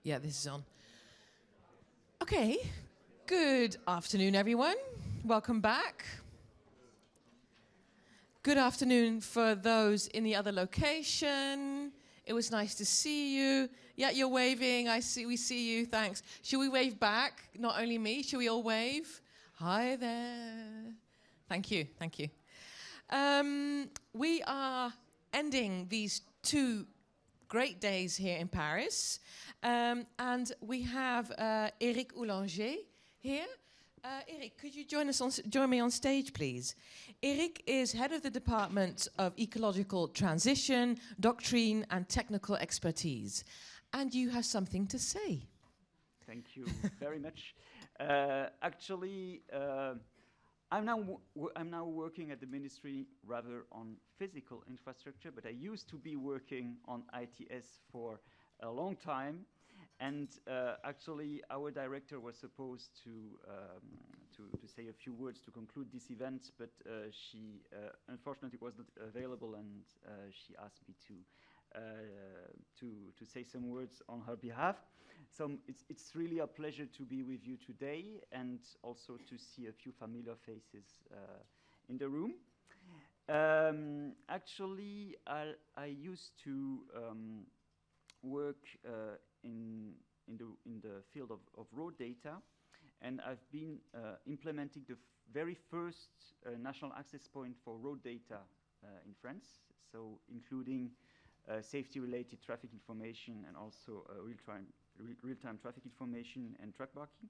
Yeah, this is on. Okay. Good afternoon, everyone. Welcome back. Good afternoon for those in the other location. It was nice to see you. Yeah, you're waving. We see you. Thanks. Should we wave back? Not only me. Should we all wave? Hi there. Thank you. Thank you. We are ending these 2 great days here in Paris. And we have Eric Oulanger here. Eric, could you join me on stage, please? Eric is head of the Department of Ecological Transition, Doctrine and Technical Expertise. And you have something to say. Thank you very much. Actually, I'm now working at the ministry rather on physical infrastructure, but I used to be working on ITS for a long time. And actually, our director was supposed to say a few words to conclude this event, but she unfortunately was not available, and she asked me to say some words on her behalf. So it's really a pleasure to be with you today, and also to see a few familiar faces in the room. Actually, I used to work in the field of road data, and I've been implementing the very first national access point for road data in France, so including safety-related traffic information and also real-time traffic information and track marking.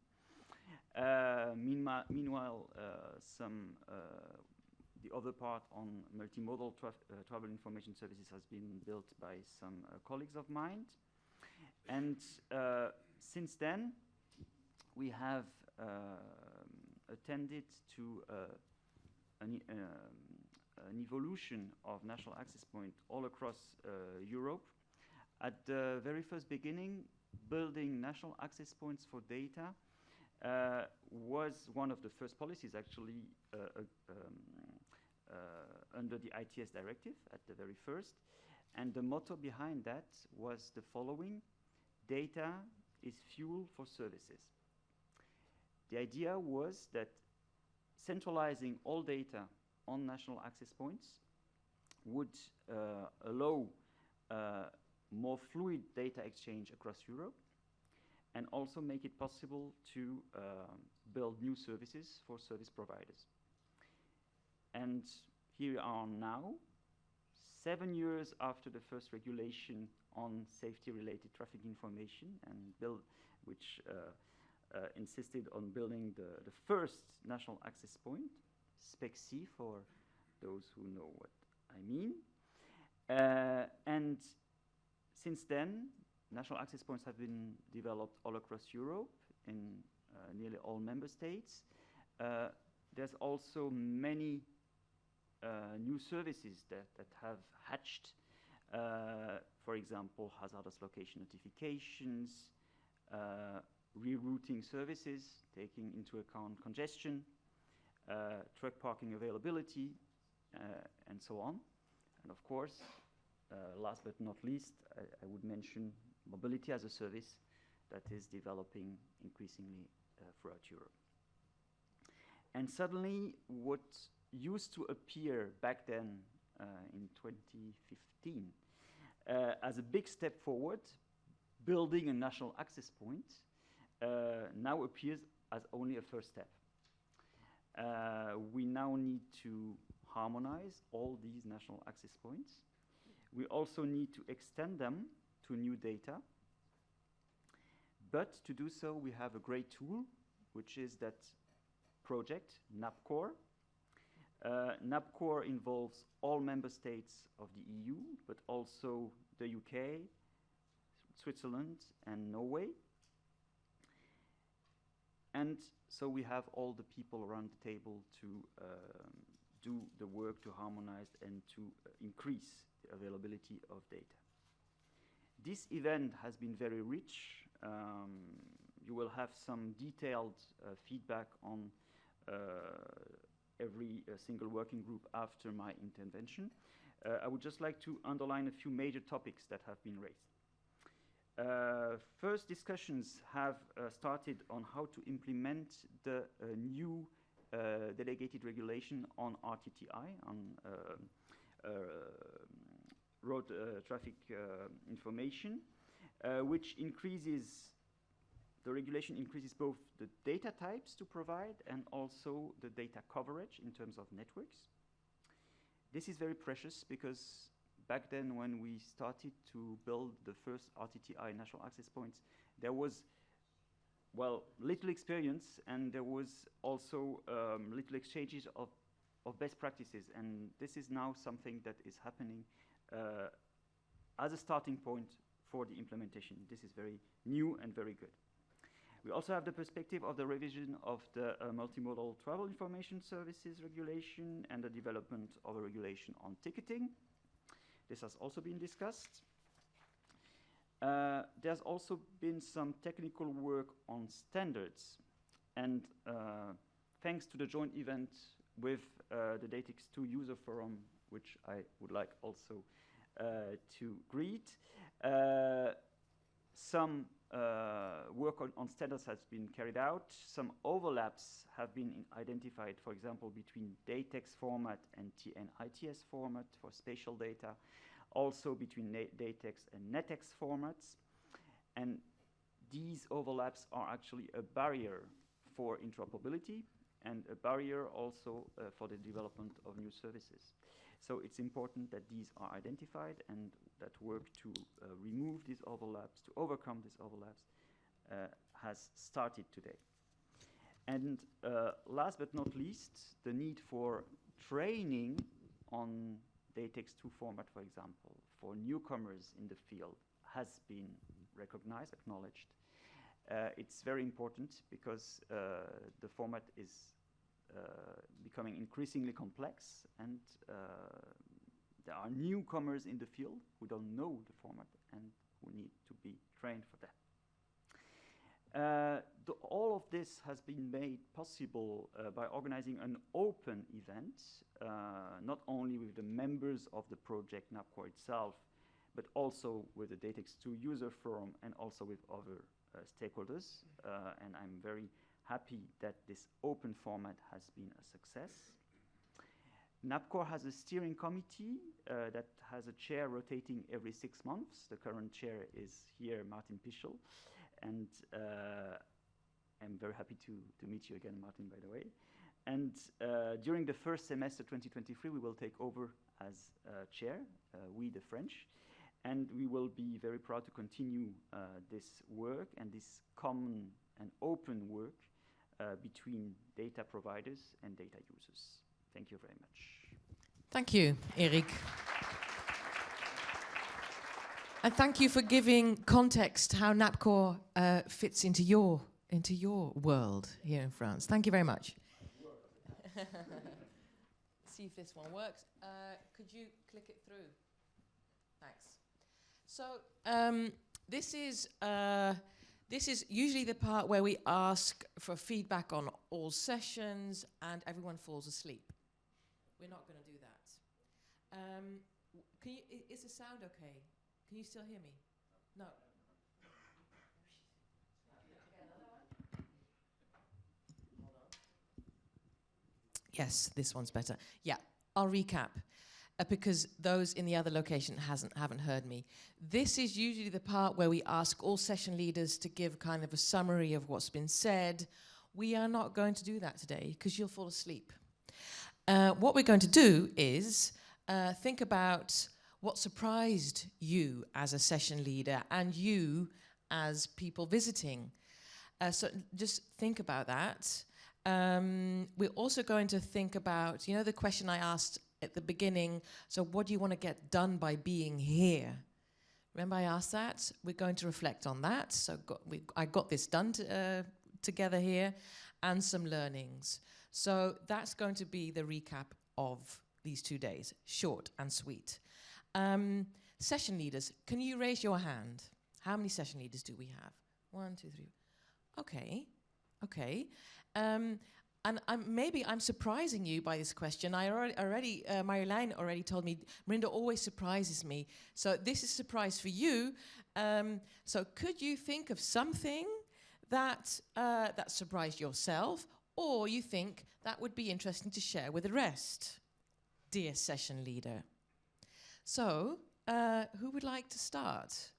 Meanwhile, the other part on multimodal travel information services has been built by some colleagues of mine. And since then, we have attended to an evolution of national access point all across Europe. At the very first beginning, building national access points for data was one of the first policies actually under the ITS directive at the very first. And the motto behind that was the following: data is fuel for services. The idea was that centralizing all data on national access points would allow more fluid data exchange across Europe, and also make it possible to build new services for service providers. And here we are now, 7 years after the first regulation on safety-related traffic information, and which insisted on building the first national access point, SPEC-C for those who know what I mean. And since then, national access points have been developed all across Europe in nearly all member states. There's also many new services that have hatched. For example, hazardous location notifications, rerouting services, taking into account congestion, truck parking availability, and so on. And of course, last but not least, I would mention mobility as a service that is developing increasingly throughout Europe. And suddenly, what used to appear back then in 2015 as a big step forward, building a national access point, now appears as only a first step. We now need to harmonize all these national access points. We also need to extend them to new data. But to do so, we have a great tool, which is that project, Napcore. Napcore involves all member states of the EU, but also the UK, Switzerland, and Norway. And so we have all the people around the table to do the work to harmonize and to increase the availability of data. This event has been very rich. You will have some detailed feedback on every single working group after my intervention. I would just like to underline a few major topics that have been raised. First discussions have started on how to implement the new delegated regulation on RTTI, on road traffic information, which increases, the regulation increases both the data types to provide and also the data coverage in terms of networks. This is very precious because back then when we started to build the first RTTI national access points, there was, well, little experience, and there was also little exchanges of best practices, and this is now something that is happening as a starting point for the implementation. This is very new and very good. We also have the perspective of the revision of the multimodal travel information services regulation and the development of a regulation on ticketing. This has also been discussed. There's also been some technical work on standards, and thanks to the joint event with the DATEX2 user forum, which I would like also to greet, some work on standards has been carried out. Some overlaps have been identified, for example, between DATEX format and TN-ITS format for spatial data, also between DATEX and NETEX formats. And these overlaps are actually a barrier for interoperability and a barrier also for the development of new services. So it's important that these are identified and that work to remove these overlaps, to overcome these overlaps, has started today. And last but not least, the need for training on DATEX2 format, for example, for newcomers in the field has been recognized, acknowledged. It's very important because the format is becoming increasingly complex, and there are newcomers in the field who don't know the format and who need to be trained for that. All of this has been made possible by organizing an open event, not only with the members of the project Napcore itself, but also with the DATEX2 user forum and also with other stakeholders. And I'm very happy that this open format has been a success. Napcore has a steering committee that has a chair rotating every 6 months. The current chair is here, Martin Pischel, and I'm very happy to meet you again, Martin, by the way. And during the first semester 2023, we will take over as chair, we the French, and we will be very proud to continue this work and this common and open work between data providers and data users. Thank you very much. Thank you, Eric. And thank you for giving context how Napcore fits into your world here in France. Thank you very much. See if this one works. Could you click it through? Thanks. So this is usually the part where we ask for feedback on all sessions and everyone falls asleep. We're not going to do that. Is the sound okay? Can you still hear me? No. Yes, this one's better. Yeah, I'll recap. Because those in the other location haven't heard me. This is usually the part where we ask all session leaders to give kind of a summary of what's been said. We are not going to do that today because you'll fall asleep. What we're going to do is think about what surprised you as a session leader and you as people visiting. So just think about that. We're also going to think about, you know, the question I asked at the beginning, so what do you want to get done by being here? Remember I asked that? We're going to reflect on that. So I got this done together here and some learnings. So that's going to be the recap of these 2 days, short and sweet. Session leaders, can you raise your hand? How many session leaders do we have? 1, 2, 3. Okay. and maybe I'm surprising you by this question. Marjolein already told me, Marinda always surprises me. So this is a surprise for you. So could you think of something that surprised yourself, or you think that would be interesting to share with the rest, dear session leader? So who would like to start?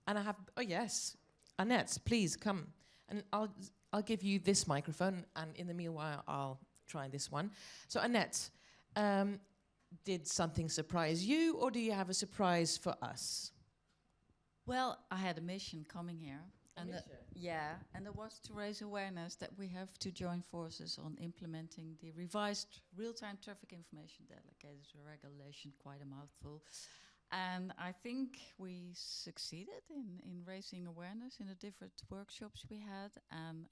And I have, oh yes, Annette, please come. And I'll give you this microphone, and in the meanwhile, I'll try this one. So Annette, did something surprise you, or do you have a surprise for us? Well, I had a mission coming here. And it was to raise awareness that we have to join forces on implementing the revised real-time traffic information delegated regulation, quite a mouthful. And I think we succeeded in raising awareness in the different workshops we had. And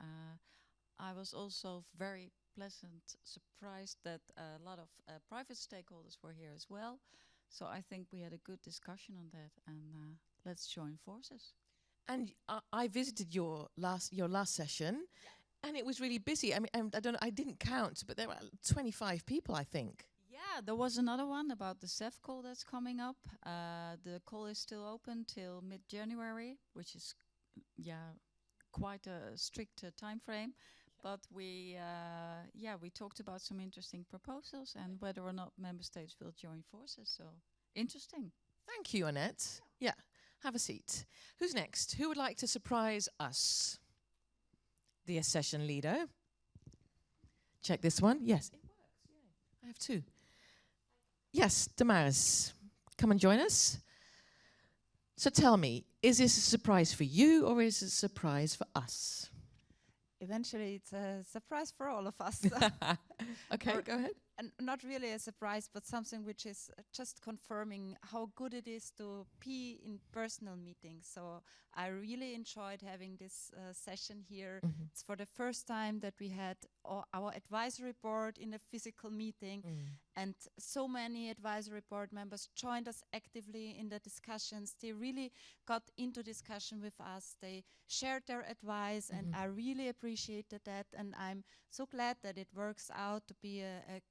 I was also very pleasant surprised that a lot of private stakeholders were here as well. So I think we had a good discussion on that, and let's join forces. And I visited your last session, and it was really busy. I mean, I didn't count, but there were 25 people, I think. Yeah, there was another one about the CEF call that's coming up. The call is still open till mid-January, which is, quite a strict time frame. But we talked about some interesting proposals and whether or not member states will join forces. So interesting. Thank you, Annette. Yeah, have a seat. Who's next? Who would like to surprise us? The session leader. Check this one. Yes, it works. Yeah, I have two. Yes, Damaris, come and join us. So tell me, is this a surprise for you, or is it a surprise for us? Eventually, it's a surprise for all of us. Okay, go ahead. And not really a surprise, but something which is just confirming how good it is to be in personal meetings. So I really enjoyed having this session here. Mm-hmm. It's for the first time that we had our advisory board in a physical meeting. And so many advisory board members joined us actively in the discussions. They really got into discussion with us. They shared their advice, and I really appreciated that. And I'm so glad that it works out to be a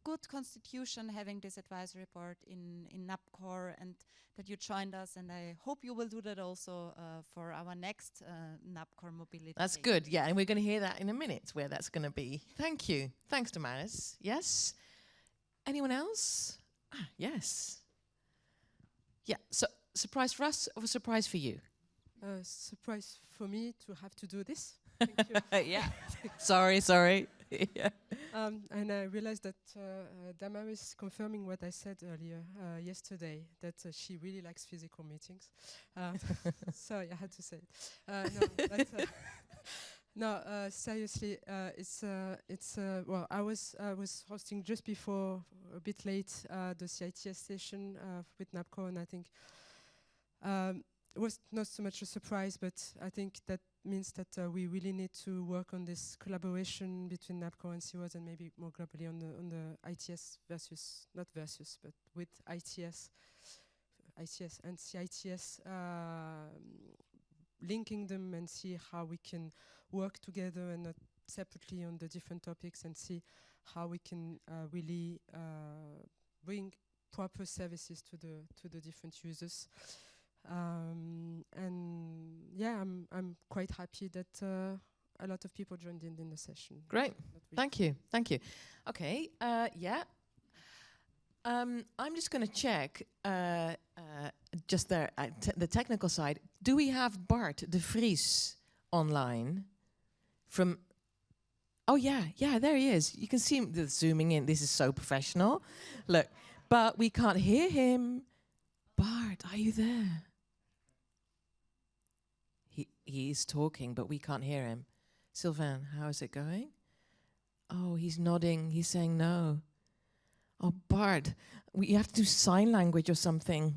good constitution, having this advisory board in Napcore, and that you joined us. And I hope you will do that also for our next Napcore Mobility That's Day. good, yeah, and we're going to hear that in a minute, where that's going to be. Thank you. Thanks, Damaris. Yes? Anyone else? Yes. Yeah, so surprise for us, or a surprise for you? Surprise for me to have to do this. Thank you. Yeah. sorry. Yeah. And I realized that Damaris is confirming what I said earlier yesterday, that she really likes physical meetings. Sorry, I had to say it. Seriously, well, I was hosting just before, a bit late, the CITS session with Napcore, and I think it was not so much a surprise, but I think that means that we really need to work on this collaboration between Napcore and CWAS, and maybe more globally on the ITS not versus, but with ITS and CITS, linking them and see how we can work together and not separately on the different topics, and see how we can really bring proper services to the different users. And yeah, I'm quite happy that a lot of people joined in the session. Great, thank you. Okay, yeah. I'm just going to check just there at the technical side. Do we have Bart de Vries online? From? Oh yeah, there he is. You can see him zooming in. This is so professional. Look, but we can't hear him. Bart, are you there? He's talking, but we can't hear him. Sylvain, how is it going? Oh, he's nodding. He's saying no. Oh, Bart, we have to do sign language or something.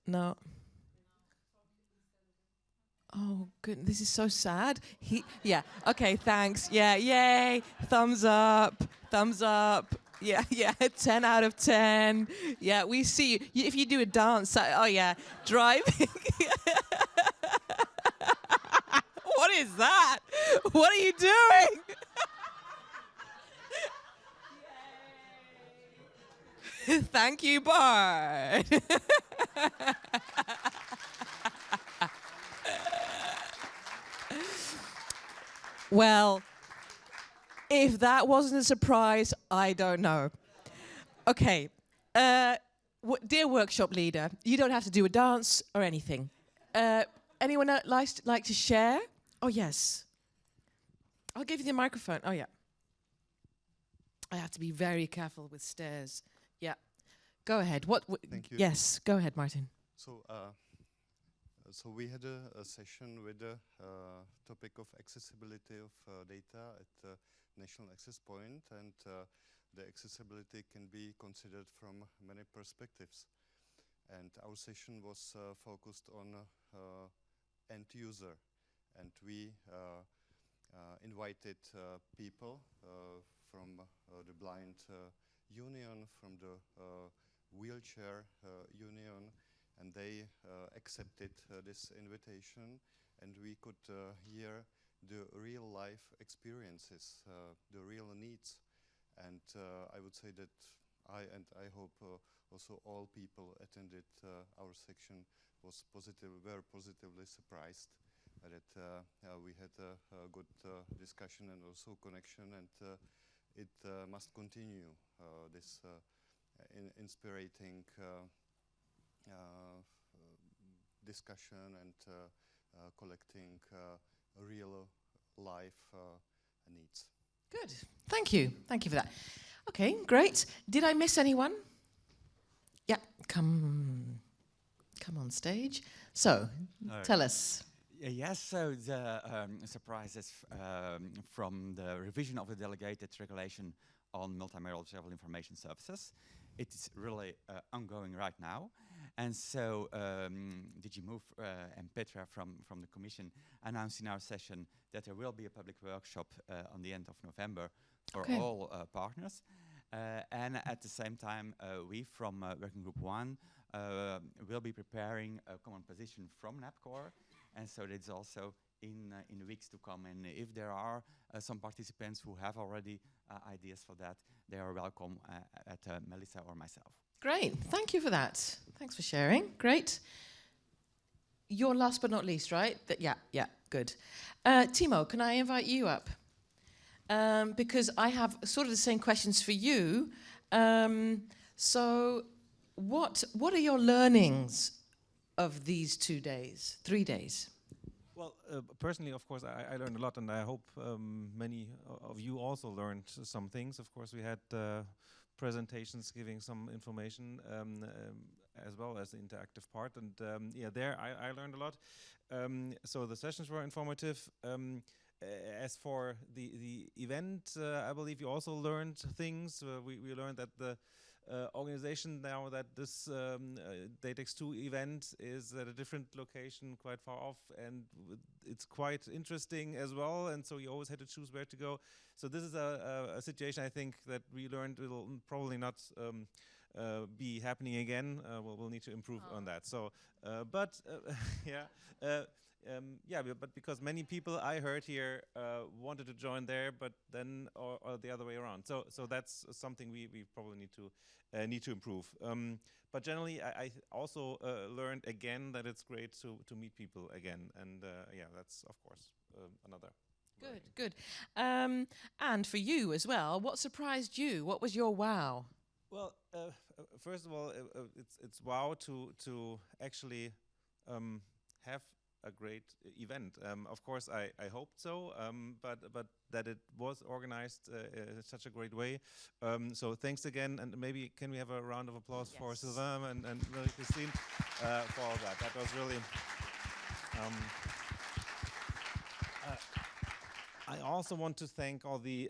No. Oh, good. This is so sad. Yeah. Okay, thanks. Yeah, yay. Thumbs up. Yeah, 10 out of 10. Yeah, we see you. If you do a dance, oh yeah, driving. is that? What are you doing? Thank you, Bart. Well, if that wasn't a surprise, I don't know. Okay. Dear workshop leader, you don't have to do a dance or anything. Anyone like to share? Oh, yes. I'll give you the microphone. Oh, yeah. I have to be very careful with stairs. Yeah. Go ahead. Thank you. Yes, go ahead, Martin. So we had a session with the topic of accessibility of data at the National Access Point, and the accessibility can be considered from many perspectives. And our session was focused on end user, and we invited people from the blind union, from the wheelchair union, and they accepted this invitation, and we could hear the real life experiences, the real needs. And I would say that I hope also all people attended our section were positively surprised that we had a good discussion and also connection, and it must continue this inspiring discussion and collecting real life needs. Good. Thank you. Thank you for that. Okay, great. Did I miss anyone? Yeah, come on stage. So, tell us. Yes, so the surprises from the revision of the delegated regulation on multimodal travel information services. It is really ongoing right now. And so DG Move and Petra from the Commission announced in our session that there will be a public workshop on the end of November for all partners. And at the same time, we from Working Group 1 will be preparing a common position from Napcore. And so it's also in the weeks to come. And if there are some participants who have already ideas for that, they are welcome at Melissa or myself. Great. Thank you for that. Thanks for sharing. Great. You're last but not least, right? Yeah, good. Timo, can I invite you up? Because I have sort of the same questions for you. So what are your learnings of these 2 days, 3 days? Well, personally, of course, I learned a lot, and I hope many of you also learned some things. Of course, we had presentations giving some information as well as the interactive part, and yeah, there I learned a lot. So the sessions were informative. As for the event, I believe you also learned things. We learned that the organization now that this DataX2 event is at a different location quite far off, and it's quite interesting as well, and so you always had to choose where to go. So this is a situation I think that we learned will probably not be happening again. We'll need to improve on that. So, but but because many people I heard here wanted to join there, but then or the other way around. So that's something we probably need to improve. But generally, I also learned again that it's great to meet people again, and yeah, that's of course another. Good. And for you as well, what surprised you? What was your wow? Well, first of all, it's wow to actually have a great event. Of course, I hoped so, but that it was organized in such a great way. So thanks again, and maybe can we have a round of applause for Sylvain and Christine for all that. That was really. I also want to thank all the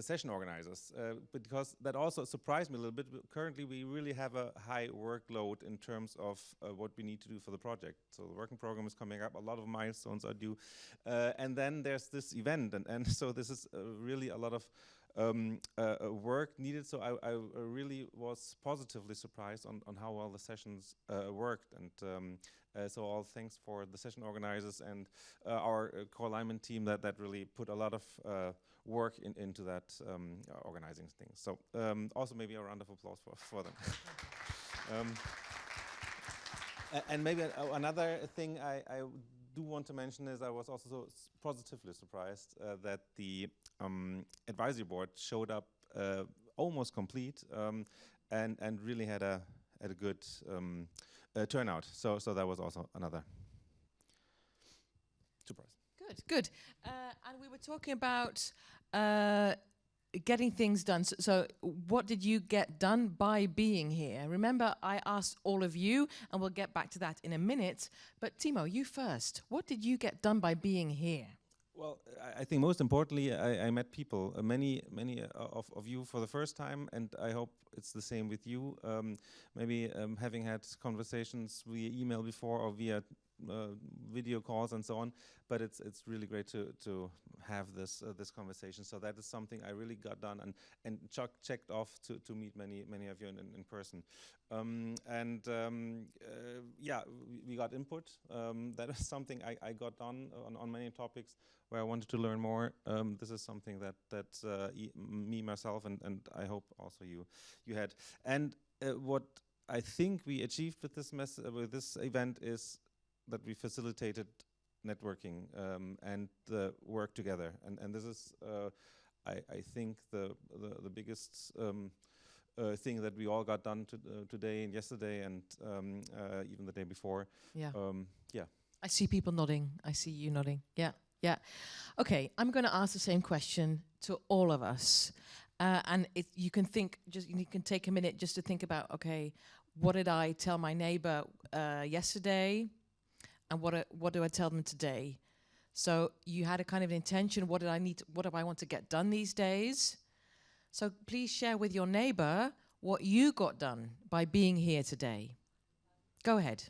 session organizers because that also surprised me a little bit. Currently, we really have a high workload in terms of what we need to do for the project. So the working program is coming up, a lot of milestones are due, and then there's this event, and so this is really a lot of work needed. So I really was positively surprised on how well the sessions worked. And so all thanks for the session organizers and our core alignment team that really put a lot of work into that organizing things. So also maybe a round of applause for them. And maybe another thing I do want to mention is I was also so positively surprised that the advisory board showed up almost complete and really had a good turnout. So that was also another surprise. Good. And we were talking about getting things done. So what did you get done by being here? Remember, I asked all of you, and we'll get back to that in a minute. But Timo, you first. What did you get done by being here? Well, I think most importantly, I met people, many of you for the first time, and I hope it's the same with you. Maybe having had conversations via email before or via video calls and so on, but it's really great to have this conversation. So that is something I really got done and checked off to meet many of you in person. Yeah, we got input. That is something I got done on many topics where I wanted to learn more. This is something that me, myself, and I hope also you had. And what I think we achieved with this event is that we facilitated networking and the work together. And this is, I think, the biggest thing that we all got done today and yesterday and even the day before. Yeah. Yeah. I see people nodding. I see you nodding. Yeah. Yeah. Okay, I'm going to ask the same question to all of us. And you can take a minute just to think about, okay, what did I tell my neighbor yesterday? And what do I tell them today? So you had a kind of intention. What do I want to get done these days? So please share with your neighbor what you got done by being here today. Go ahead.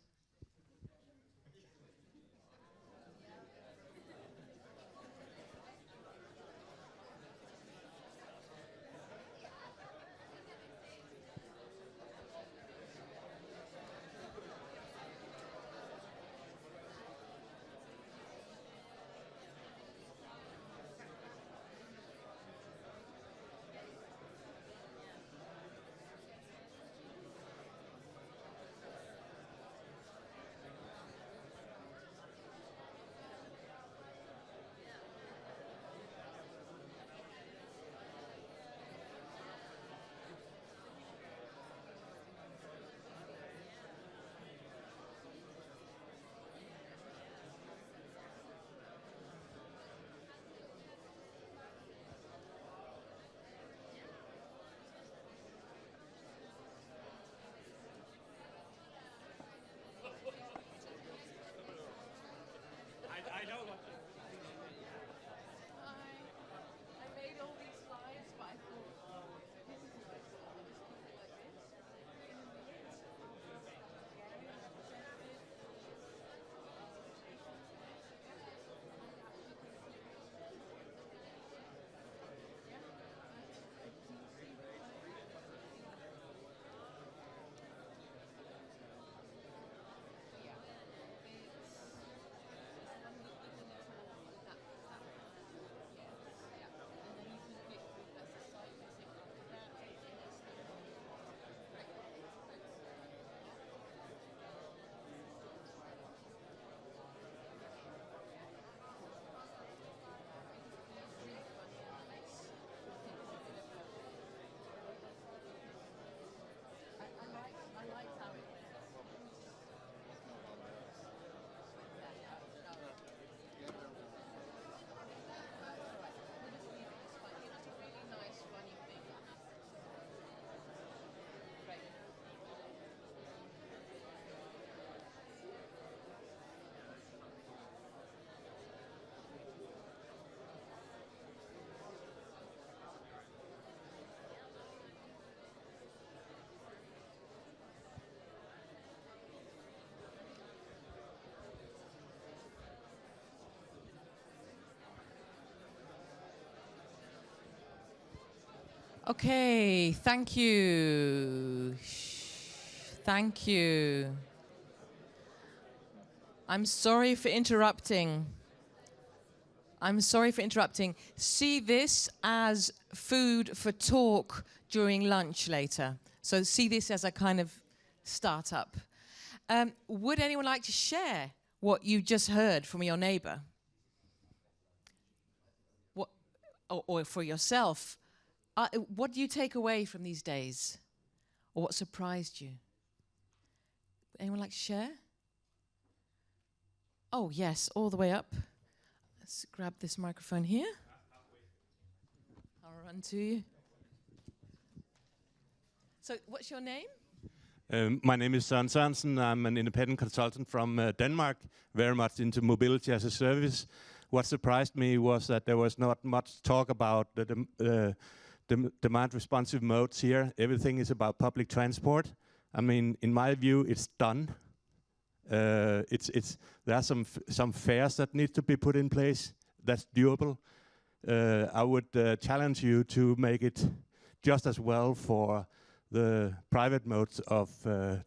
Okay, thank you. Thank you. I'm sorry for interrupting. I'm sorry for interrupting. See this as food for talk during lunch later. So see this as a kind of startup. Would anyone like to share what you just heard from your neighbor? What, or for yourself? What do you take away from these days? Or what surprised you? Anyone like to share? Oh, yes, all the way up. Let's grab this microphone here. I'll run to you. So, what's your name? My name is Søren Sørensen. I'm an independent consultant from Denmark, very much into mobility as a service. What surprised me was that there was not much talk about the demand responsive modes here. Everything is about public transport. I mean, in my view, it's done. There are some fares that need to be put in place. That's doable. I would challenge you to make it just as well for the private modes of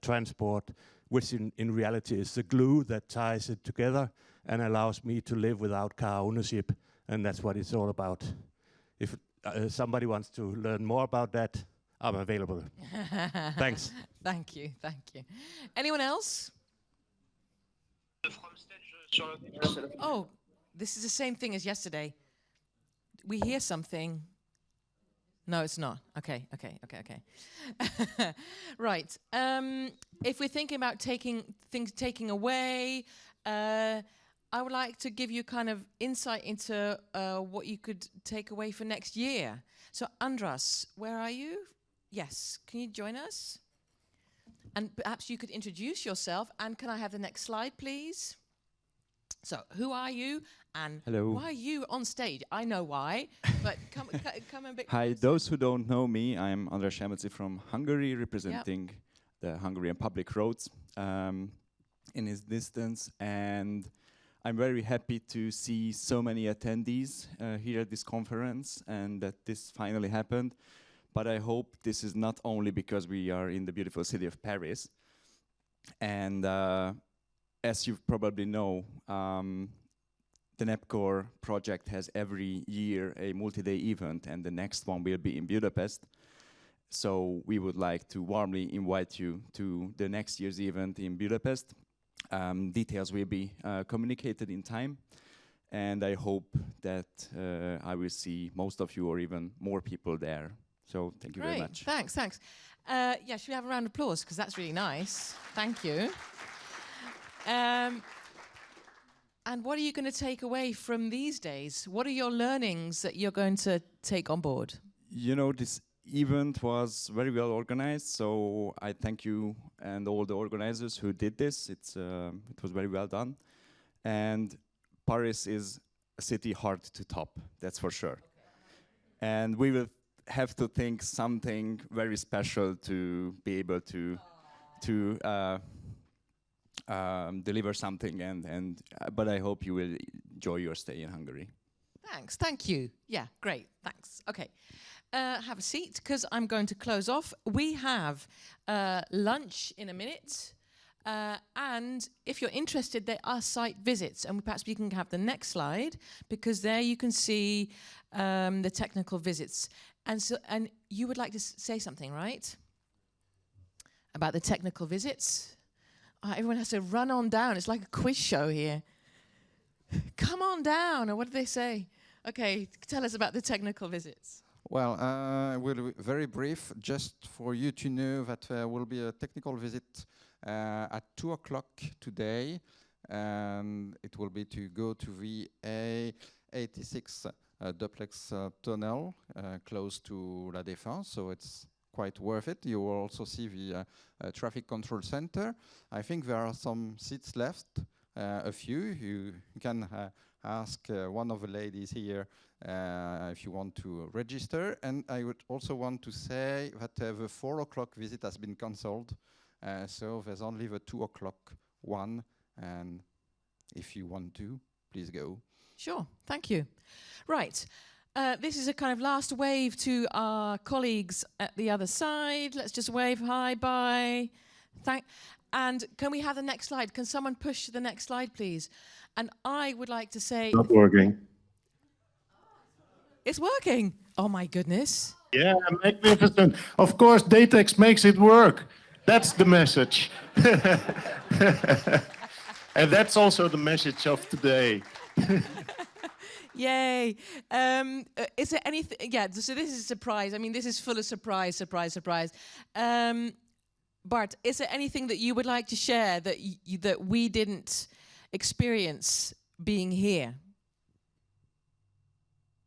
transport, which in reality is the glue that ties it together and allows me to live without car ownership. And that's what it's all about. If somebody wants to learn more about that, I'm available. Thanks. Thank you, thank you. Anyone else? Oh, this is the same thing as yesterday. We hear something. No, it's not. Okay. Right. If we're thinking about taking away, I would like to give you kind of insight into what you could take away for next year. So, Andras, where are you? Yes. Can you join us? And perhaps you could introduce yourself. And can I have the next slide, please? So, who are you? And hello. Why are you on stage? I know why, but come a bit Hi, closer. those who don't know me, I'm Andras Shemelzi from Hungary, representing the Hungarian public roads in this distance. And I'm very happy to see so many attendees here at this conference and that this finally happened. But I hope this is not only because we are in the beautiful city of Paris. And as you probably know, the Napcore project has every year a multi-day event, and the next one will be in Budapest. So we would like to warmly invite you to the next year's event in Budapest. Details will be communicated in time, and I hope that I will see most of you or even more people there. So thank you very much. Thanks. Yeah, should we have a round of applause? Because that's really nice. Thank you. And what are you going to take away from these days? What are your learnings that you're going to take on board? You know, this event was very well organized, so I thank you and all the organizers who did this. It was very well done. And Paris is a city hard to top, that's for sure. And we will have to think something very special to be able to deliver something, but I hope you will enjoy your stay in Hungary. Thanks, thank you. Yeah, great, thanks. Okay, have a seat, because I'm going to close off. We have lunch in a minute, and if you're interested, there are site visits, and perhaps we can have the next slide, because there you can see the technical visits. And you would like to say something, right? About the technical visits? Everyone has to run on down. It's like a quiz show here. Come on down, or what do they say? Okay, tell us about the technical visits. Well, we'll be very brief, just for you to know that there will be a technical visit at 2 o'clock today, and it will be to go to the A86 duplex tunnel close to La Défense, so it's quite worth it. You will also see the traffic control center. I think there are some seats left, a few. You can ask one of the ladies here if you want to register. And I would also want to say that the 4 o'clock visit has been cancelled, so there's only the 2 o'clock one, and if you want to, please go. Sure, thank you. Right. This is a kind of last wave to our colleagues at the other side. Let's just wave hi, bye. And can we have the next slide? Can someone push the next slide, please? And I would like to say... Not working. It's working. Oh, my goodness. Yeah, magnificent. Of course, Datex makes it work. That's the message. And that's also the message of today. Yay. Is there anything... Yeah, so this is a surprise. I mean, this is full of surprise, surprise, surprise. Bart, is there anything that you would like to share that, that we didn't experience being here?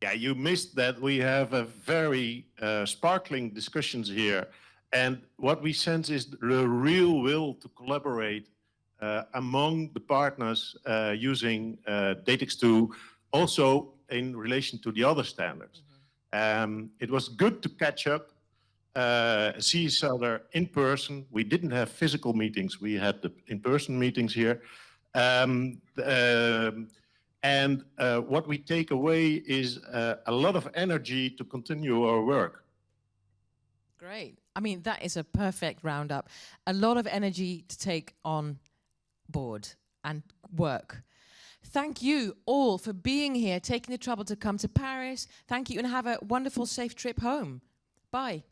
Yeah, you missed that we have a very sparkling discussions here. And what we sense is the real will to collaborate among the partners using Datex2, also in relation to the other standards. It was good to catch up, see each other in person. We didn't have physical meetings, we had the in-person meetings here. And what we take away is a lot of energy to continue our work. Great. I mean, that is a perfect roundup. A lot of energy to take on board and work. Thank you all for being here, taking the trouble to come to Paris. Thank you and have a wonderful, safe trip home. Bye.